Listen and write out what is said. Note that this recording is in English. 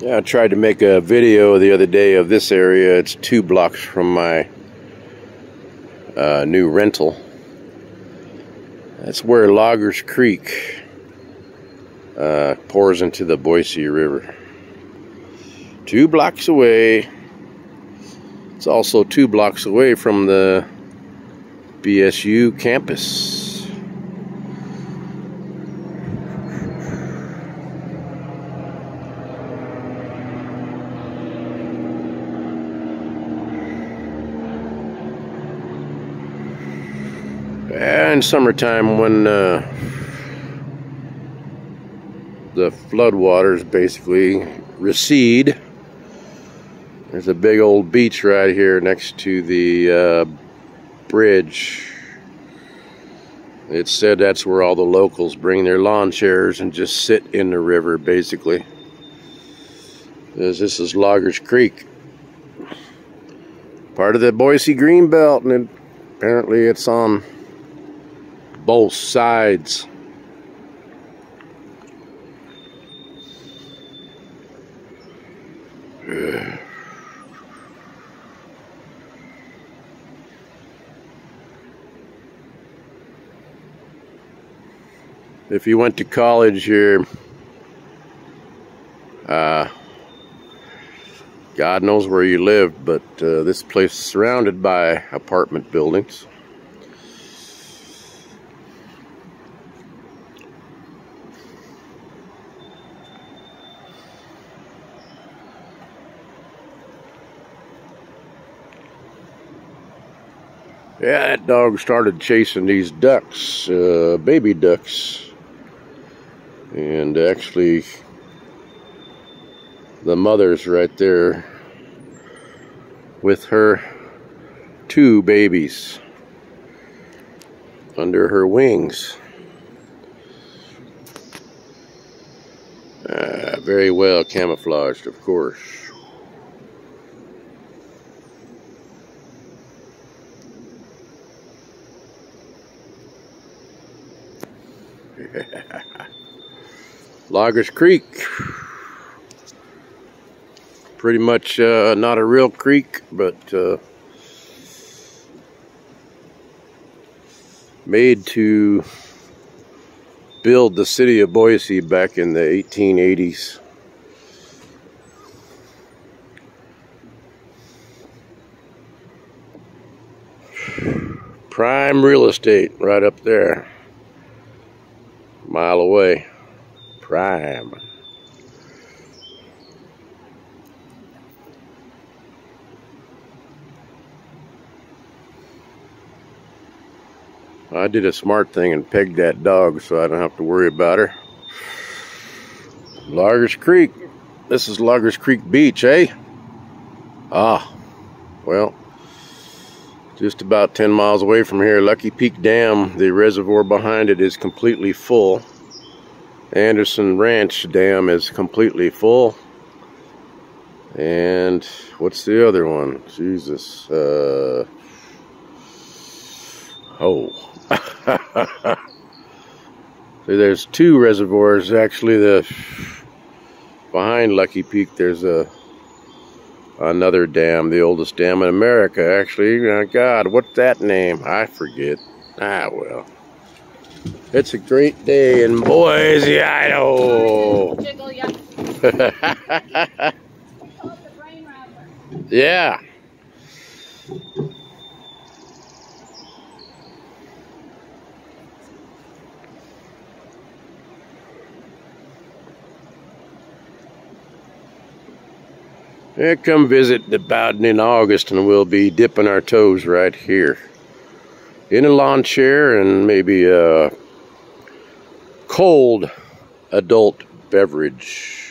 Yeah, I tried to make a video the other day of this area. It's 2 blocks from my new rental. That's where Loggers Creek pours into the Boise River. 2 blocks away. It's also 2 blocks away from the BSU campus. In summertime, when the floodwaters basically recede, there's a big old beach right here next to the bridge. It's said that's where all the locals bring their lawn chairs and just sit in the river, basically. This is Loggers Creek, part of the Boise Greenbelt, and apparently it's on both sides. If you went to college here, God knows where you lived, but this place is surrounded by apartment buildings. Yeah, that dog started chasing these ducks, baby ducks. And actually, the mother's right there with her 2 babies under her wings. Very well camouflaged, of course. Loggers Creek, pretty much not a real creek, but made to build the city of Boise back in the 1880s. Prime real estate right up there, a mile away. Prime. I did a smart thing and pegged that dog so I don't have to worry about her. Loggers Creek. This is Loggers Creek Beach, eh? Ah, well, just about 10 miles away from here, Lucky Peak Dam, the reservoir behind it is completely full. Anderson Ranch Dam is completely full. And what's the other one? Jesus. See, there's 2 reservoirs. Actually, behind Lucky Peak, there's another dam, the oldest dam in America, actually. God, what's that name? I forget. Ah, well. It's a great day in Boise, Idaho. Yeah. Yeah, come visit the Bowden in August and we'll be dipping our toes right here in a lawn chair and maybe a cold adult beverage.